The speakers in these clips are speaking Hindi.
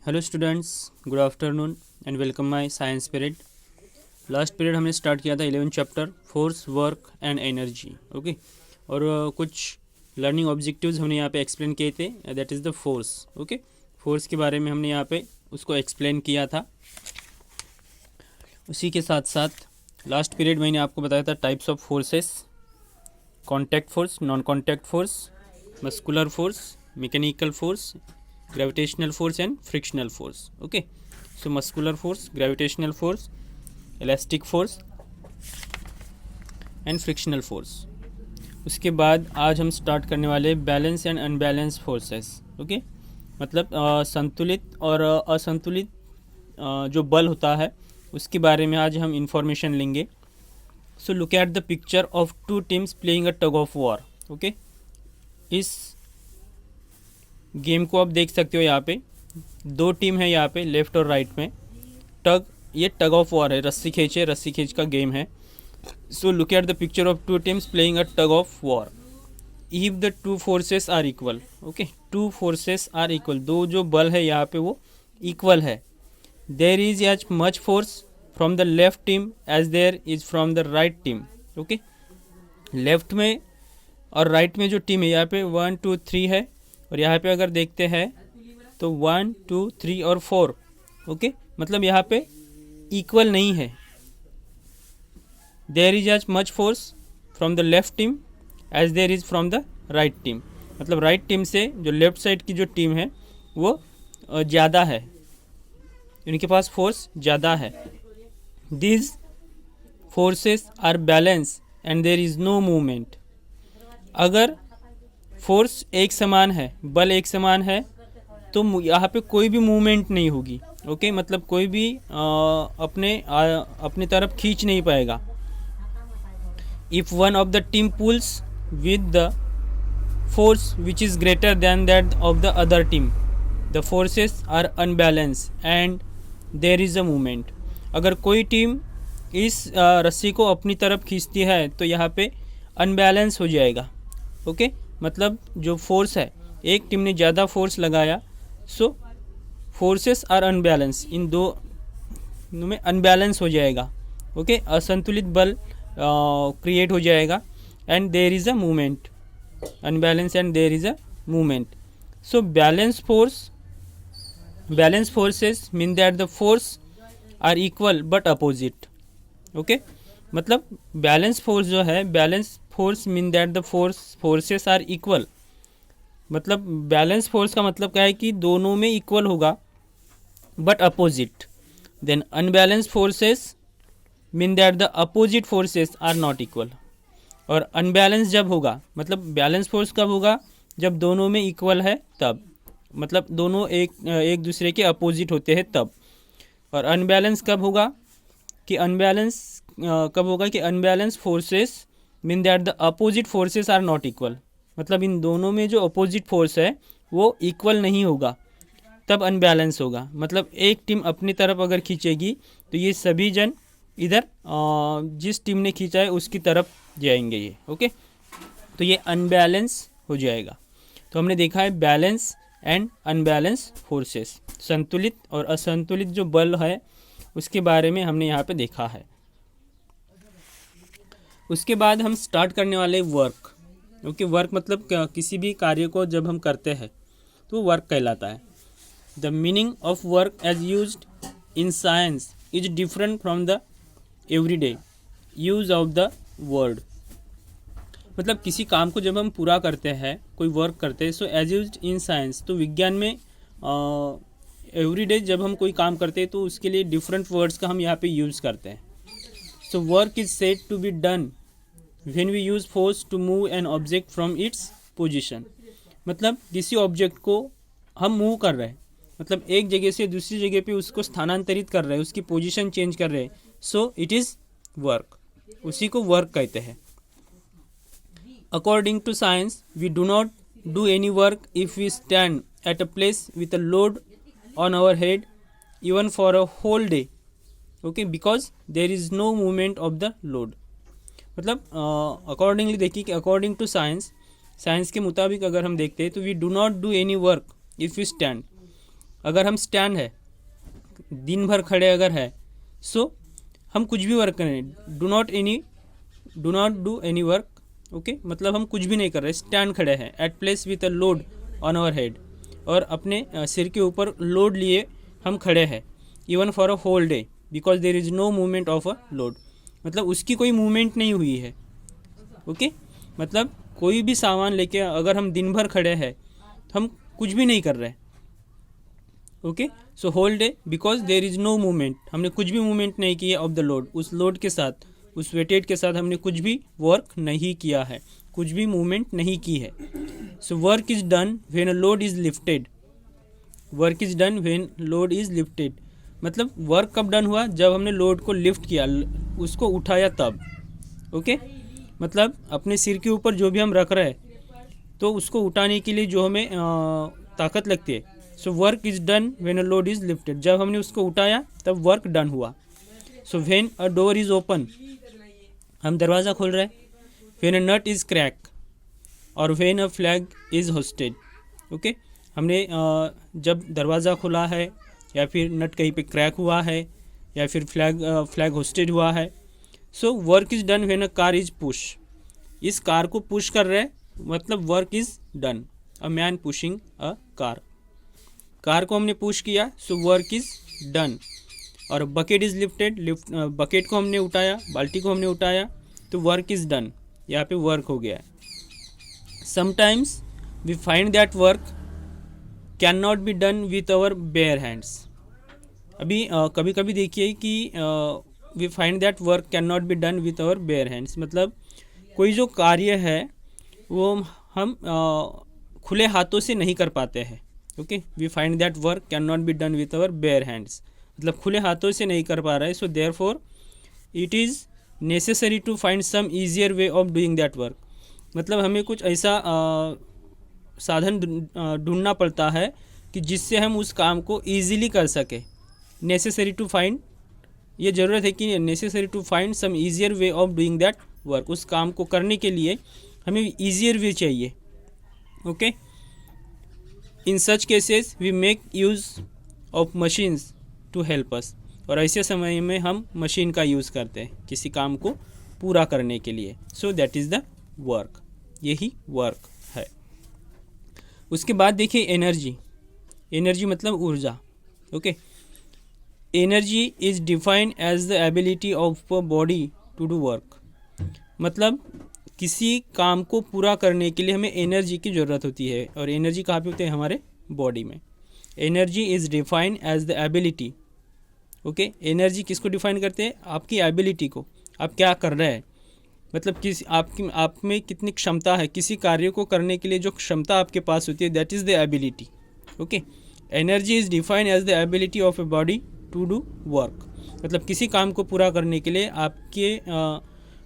Hello students, good afternoon and welcome my science period. Last period हमने स्टार्ट किया था 11 chapter force, work and energy. Okay, और कुछ लर्निंग ऑब्जेक्टिव्स हमने यहाँ पे एक्सप्लेन किए थे। That is the force. Okay, force के बारे में हमने यहाँ पे उसको एक्सप्लेन किया था। उसी के साथ साथ लास्ट पीरियड मैंने आपको बताया था types of forces: contact force, non contact force, muscular force, mechanical force, gravitational force and frictional force. Okay, so muscular force, gravitational force, elastic force and frictional force. उसके बाद आज हम स्टार्ट करने वाले balance and unbalance forces. Okay, मतलब संतुलित और असंतुलित जो बल होता है उसके बारे में आज हम इंफॉर्मेशन लेंगे। सो look at the picture of two teams playing a tug of war. Okay, इस गेम को आप देख सकते हो। यहाँ पे दो टीम है, यहाँ पे लेफ्ट और राइट में। ये टग ऑफ वॉर है, रस्सी खींच का गेम है। So look at the picture of two teams playing a tug of war. If the two forces are equal, okay, two forces are equal, दो जो बल है यहाँ पे वो इक्वल है। There is as much force from the left team as there is from the right team. Okay, left में और राइट में जो टीम है यहाँ पे 1 2 3 है, और यहाँ पे अगर देखते हैं तो 1 2 3 और 4। ओके, मतलब यहाँ पे इक्वल नहीं है। There is as much force from the left team as there is from the right team. मतलब राइट टीम से जो लेफ्ट साइड की जो टीम है वो ज़्यादा है, उनके पास फोर्स ज़्यादा है। These forces are balance and there is no movement. अगर फोर्स एक समान है, बल एक समान है, तो यहाँ पे कोई भी मूवमेंट नहीं होगी। ओके, मतलब कोई भी अपने तरफ खींच नहीं पाएगा। If one of the team pulls with the force which is greater than that of the other team, the forces are unbalance and there is a movement. अगर कोई टीम इस रस्सी को अपनी तरफ खींचती है तो यहाँ पे अनबैलेंस हो जाएगा। ओके, मतलब जो फोर्स है, एक टीम ने ज़्यादा फोर्स लगाया, सो फोर्सेस आर अनबैलेंस, इन दो में अनबैलेंस हो जाएगा। ओके, असंतुलित बल क्रिएट हो जाएगा and there is a movement. Unbalance and there is a movement. So balance forces mean that the force are equal but opposite. Okay, मतलब बैलेंस फोर्स जो है, balance force mean that the forces are equal. मतलब बैलेंस फोर्स का मतलब क्या है कि दोनों में इक्वल होगा but opposite. Then unbalance forces mean that the opposite forces are not equal. और अनबैलेंस जब होगा, मतलब बैलेंस फोर्स कब होगा, जब दोनों में इक्वल है तब, मतलब दोनों एक दूसरे के अपोजिट होते हैं तब। और अनबैलेंस कब होगा कि unbalance forces mean that the opposite forces are not equal. मतलब इन दोनों में जो अपोजिट फोर्स है वो इक्वल नहीं होगा, तब अनबैलेंस होगा। मतलब एक टीम अपनी तरफ अगर खींचेगी तो ये सभी जन इधर जिस टीम ने खींचा है उसकी तरफ जाएंगे ये। ओके, तो ये अनबैलेंस हो जाएगा। तो हमने देखा है बैलेंस एंड अनबैलेंस फोर्सेस, संतुलित और असंतुलित जो बल है उसके बारे में हमने यहाँ पे देखा है। उसके बाद हम स्टार्ट करने वाले वर्क। ओके, वर्क मतलब किसी भी कार्य को जब हम करते हैं तो वर्क कहलाता है। The meaning of work as used in science is different from the everyday use of the word. मतलब किसी काम को जब हम पूरा करते हैं, कोई वर्क करते हैं, so as used in science, तो विज्ञान में एवरीडे जब हम कोई काम करते हैं तो उसके लिए डिफरेंट वर्ड्स का हम यहाँ पे यूज़ करते हैं। So work is said to be done when we use force to move an object from its position. मतलब किसी ऑब्जेक्ट को हम मूव कर रहे हैं, मतलब एक जगह से दूसरी जगह पे उसको स्थानांतरित कर रहे हैं, उसकी पोजीशन चेंज कर रहे हैं, सो इट इज़ वर्क। उसी को वर्क कहते हैं। According to science we do not do any work if we stand at a place with a load on our head even for a whole day. Okay, because there is no movement of the load. मतलब अकॉर्डिंगली देखिए कि अकॉर्डिंग टू साइंस के मुताबिक अगर हम देखते हैं तो we do not do any work if you stand. अगर हम स्टैंड है, दिन भर खड़े अगर है, सो हम कुछ भी वर्क करें, do not do any work, okay, मतलब हम कुछ भी नहीं कर रहे, स्टैंड खड़े हैं, at place with a load on our head, और अपने सिर के ऊपर लोड लिए हम खड़े हैं, even for a whole day, because there is no movement of a load, मतलब उसकी कोई मूवमेंट नहीं हुई है, ओके, मतलब कोई भी सामान लेके अगर हम दिन भर खड़े हैं तो हम कुछ भी नहीं कर रहे, okay, so whole day because there is no movement, हमने कुछ भी मूवमेंट नहीं किया ऑफ द लोड, उस लोड के साथ, उस वेटेड के साथ हमने कुछ भी वर्क नहीं किया है, कुछ भी मूवमेंट नहीं की है. So work is done when a load is lifted, work is done when load is lifted, मतलब वर्क कब डन हुआ, जब हमने लोड को लिफ्ट किया, उसको उठाया तब, ओके, मतलब अपने सिर के ऊपर जो भी हम रख रहे हैं तो उसको उठाने के लिए जो हमें ताकत लगती है. So work is done when a load is lifted, जब हमने उसको उठाया तब वर्क डन हुआ. So when a door is open, हम दरवाज़ा खोल रहे हैं, when a nut is crack, और when a flag is hoisted, okay, हमने जब दरवाज़ा खुला है, या फिर नट कहीं पे क्रैक हुआ है, या फिर फ्लैग होस्टेड हुआ है. So work is done when a car is push, इस कार को पुश कर रहे हैं, मतलब work is done, a man pushing a car, car को हमने पुश किया, सो वर्क इज़ डन. और बकेट इज़ लिफ्टेड, बकेट को हमने उठाया, बाल्टी को हमने उठाया, तो वर्क इज़ डन, यहाँ पे वर्क हो गया है. Sometimes we find that work can not be done with our bare hands, अभी कभी कभी देखिए कि we find that work can not be done with our bare hands, मतलब कोई जो कार्य है वो हम खुले हाथों से नहीं कर पाते हैं, okay, we find that work can not be done with our bare hands, मतलब खुले हाथों से नहीं कर पा रहे. So therefore it is necessary to find some easier way of doing that work, मतलब हमें कुछ ऐसा साधन ढूंढना पड़ता है कि जिससे हम उस काम को ईजिली कर सकें. नेसेसरी टू फाइंड, ये ज़रूरत है कि necessary to find some easier way of doing that work, उस काम को करने के लिए हमें ईजियर वे चाहिए, okay. In such cases we make use of machines to help us, और ऐसे समय में हम मशीन का यूज़ करते हैं किसी काम को पूरा करने के लिए. So that is the work, यही वर्क है. उसके बाद देखिए एनर्जी, एनर्जी मतलब ऊर्जा, okay. Energy is defined as the ability of a body to do work, मतलब किसी काम को पूरा करने के लिए हमें एनर्जी की ज़रूरत होती है, और एनर्जी कहाँ पे होती है, हमारे बॉडी में. Energy is defined as the ability, okay, energy किसको डिफाइन करते हैं, आपकी एबिलिटी को, आप क्या कर रहे हैं, मतलब आप में कितनी क्षमता है, किसी कार्य को करने के लिए जो क्षमता आपके पास होती है, that is the ability, okay. Energy is defined as the ability of a body to do work, मतलब किसी काम को पूरा करने के लिए आपके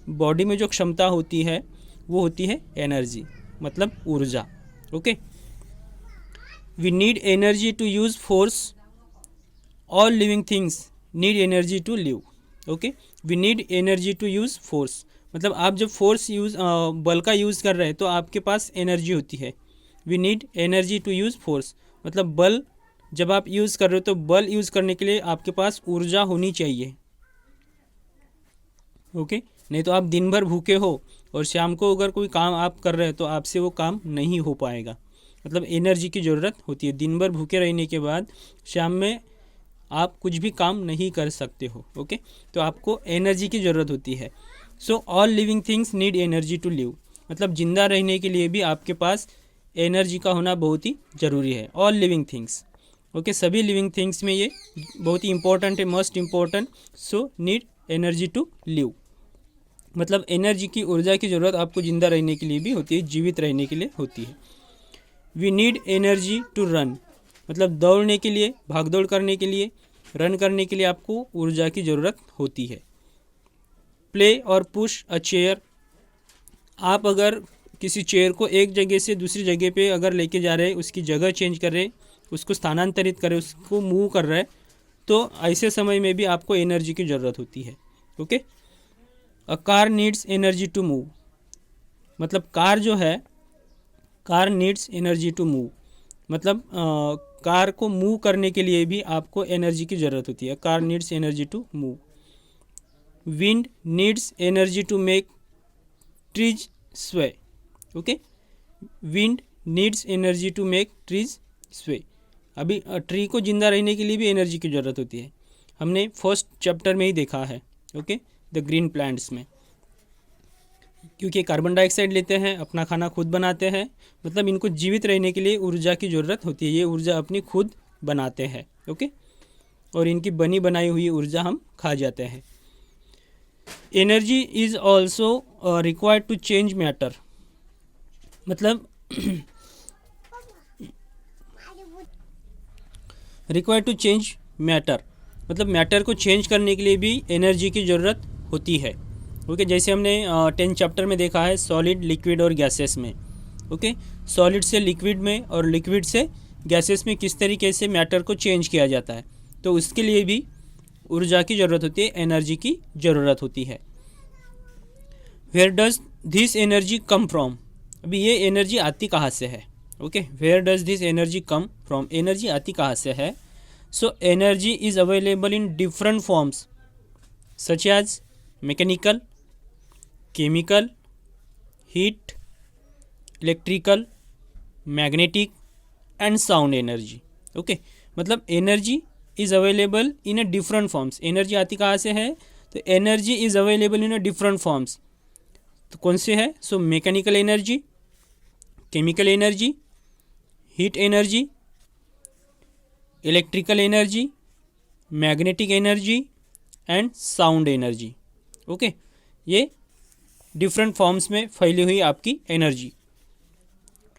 बॉडी में जो क्षमता होती है वो होती है एनर्जी, मतलब ऊर्जा, okay. We need energy to use force, all living things need energy to live, okay. We need energy to use force, मतलब आप जब फोर्स बल का यूज़ कर रहे हैं तो आपके पास एनर्जी होती है. We need energy to use force, मतलब बल जब आप यूज़ कर रहे हो तो बल यूज़ करने के लिए आपके पास ऊर्जा होनी चाहिए, ओके. नहीं तो आप दिन भर भूखे हो और शाम को अगर कोई काम आप कर रहे हैं तो आपसे वो काम नहीं हो पाएगा, मतलब एनर्जी की ज़रूरत होती है. दिन भर भूखे रहने के बाद शाम में आप कुछ भी काम नहीं कर सकते हो, ओके, तो आपको एनर्जी की ज़रूरत होती है. So all living things need energy to live, मतलब ज़िंदा रहने के लिए भी आपके पास एनर्जी का होना बहुत ही ज़रूरी है. ऑल लिविंग थिंग्स, ओके, सभी लिविंग थिंग्स में ये बहुत ही इंपॉर्टेंट है, most important. So need energy to live, मतलब एनर्जी की, ऊर्जा की ज़रूरत आपको ज़िंदा रहने के लिए भी होती है, जीवित रहने के लिए होती है. We need energy to run, मतलब दौड़ने के लिए, भागदौड़ करने के लिए, रन करने के लिए आपको ऊर्जा की ज़रूरत होती है. प्ले और पुश अ चेयर, आप अगर किसी चेयर को एक जगह से दूसरी जगह पे अगर लेके जा रहे हैं, उसकी जगह चेंज कर रहे, उसको स्थानांतरित कर रहे, उसको मूव कर रहे हैं, तो ऐसे समय में भी आपको एनर्जी की ज़रूरत होती है, okay. A car needs energy to move, मतलब कार जो है, car needs energy to move, मतलब कार को मूव करने के लिए भी आपको एनर्जी की ज़रूरत होती है. Car needs energy to move. Wind needs energy to make trees sway. Okay, wind needs energy to make trees sway. अभी ट्री को जिंदा रहने के लिए भी एनर्जी की ज़रूरत होती है. हमने फर्स्ट चैप्टर में ही देखा है. ओके, द ग्रीन प्लांट्स में, क्योंकि कार्बन डाइऑक्साइड लेते हैं, अपना खाना खुद बनाते हैं, मतलब इनको जीवित रहने के लिए ऊर्जा की ज़रूरत होती है. ये ऊर्जा अपनी खुद बनाते हैं. ओके, और इनकी बनी बनाई हुई ऊर्जा हम खा जाते हैं. Energy is also required to change matter. मतलब रिक्वायर्ड टू चेंज मैटर, मतलब मैटर को चेंज करने के लिए भी एनर्जी की ज़रूरत होती है. ओके, जैसे हमने 10 चैप्टर में देखा है सॉलिड, लिक्विड और गैसेस में. ओके, सॉलिड से लिक्विड में और लिक्विड से गैसेस में किस तरीके से मैटर को चेंज किया जाता है, तो उसके लिए भी ऊर्जा की ज़रूरत होती है, एनर्जी की ज़रूरत होती है. Where does this energy come from. अभी ये एनर्जी आती कहाँ से है. Okay, where does this energy come from. Energy आती कहाँ से है. So energy is available in different forms such as mechanical, chemical, heat, electrical, magnetic and sound energy. Okay, मतलब energy is available in a different forms. Energy आती कहाँ से है, तो energy is available in a different forms. तो कौन से है. So mechanical energy, chemical energy, heat energy, electrical energy, magnetic energy and sound energy. Okay, ये डिफरेंट फॉर्म्स में फैली हुई आपकी energy.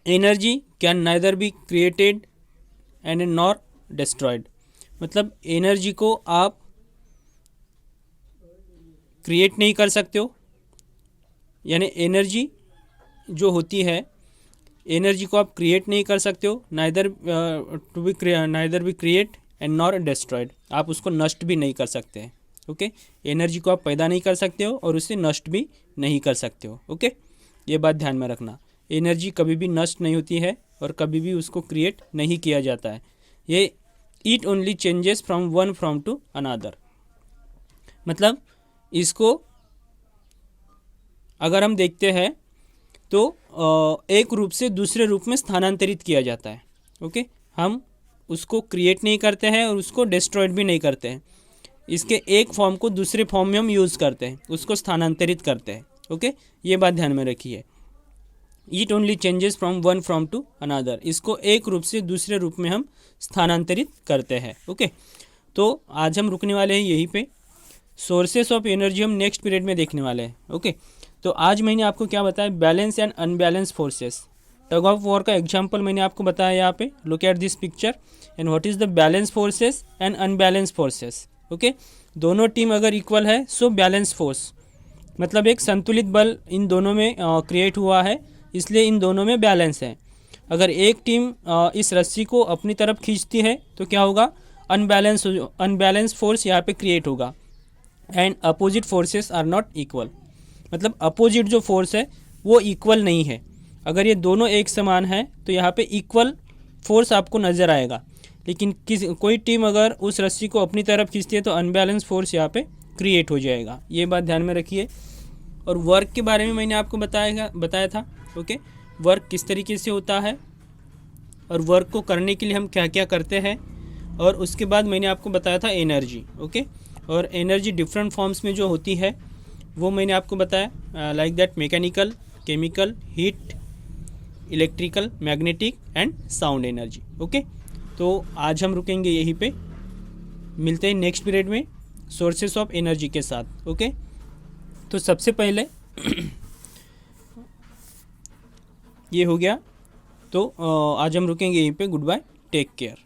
Energy can neither be created and nor destroyed. मतलब एनर्जी को आप क्रिएट नहीं कर सकते हो, यानी एनर्जी जो होती है, एनर्जी को आप क्रिएट नहीं कर सकते हो, neither be create and nor destroyed. आप उसको नष्ट भी नहीं कर सकते हैं. ओके, एनर्जी को आप पैदा नहीं कर सकते हो और उसे नष्ट भी नहीं कर सकते हो. ओके, ये बात ध्यान में रखना. एनर्जी कभी भी नष्ट नहीं होती है और कभी भी उसको क्रिएट नहीं किया जाता है. ये it only changes from one form to another. मतलब इसको अगर हम देखते हैं तो एक रूप से दूसरे रूप में स्थानांतरित किया जाता है. ओके, हम उसको क्रिएट नहीं करते हैं और उसको डिस्ट्रॉयड भी नहीं करते हैं. इसके एक फॉर्म को दूसरे फॉर्म में हम यूज़ करते हैं, उसको स्थानांतरित करते हैं. ओके, ये बात ध्यान में रखिए. It only changes from one form to another. इसको एक रूप से दूसरे रूप में हम स्थानांतरित करते हैं. ओके, तो आज हम रुकने वाले हैं यहीं पे. सोर्सेस ऑफ एनर्जी हम नेक्स्ट पीरियड में देखने वाले हैं. ओके, तो आज मैंने आपको क्या बताया, balance and unbalance forces. Tug of war का एग्जाम्पल मैंने आपको बताया यहाँ पे. Look at this picture and what is the balance forces and unbalance forces. Okay, दोनों टीम अगर इक्वल है सो बैलेंस फोर्स, मतलब एक संतुलित बल इन दोनों में क्रिएट हुआ है, इसलिए इन दोनों में बैलेंस है. अगर एक टीम इस रस्सी को अपनी तरफ खींचती है तो क्या होगा, अनबैलेंस फोर्स यहाँ पे क्रिएट होगा. And opposite forces are not equal, मतलब अपोजिट जो फोर्स है वो इक्वल नहीं है. अगर ये दोनों एक समान है तो यहाँ पे इक्वल फोर्स आपको नज़र आएगा. लेकिन कोई टीम अगर उस रस्सी को अपनी तरफ खींचती है तो अनबैलेंस फोर्स यहाँ पे क्रिएट हो जाएगा. ये बात ध्यान में रखिए. और वर्क के बारे में मैंने आपको बताया था. ओके, वर्क किस तरीके से होता है और वर्क को करने के लिए हम क्या क्या करते हैं. और उसके बाद मैंने आपको बताया था एनर्जी. ओके, और एनर्जी डिफरेंट फॉर्म्स में जो होती है वो मैंने आपको बताया, like that mechanical, chemical, heat, electrical, magnetic and sound energy. Okay, तो आज हम रुकेंगे यहीं पे. मिलते हैं नेक्स्ट पीरियड में सोर्सेस ऑफ एनर्जी के साथ. ओके, तो सबसे पहले ये हो गया. तो आज हम रुकेंगे यहीं पे. Good bye, take care.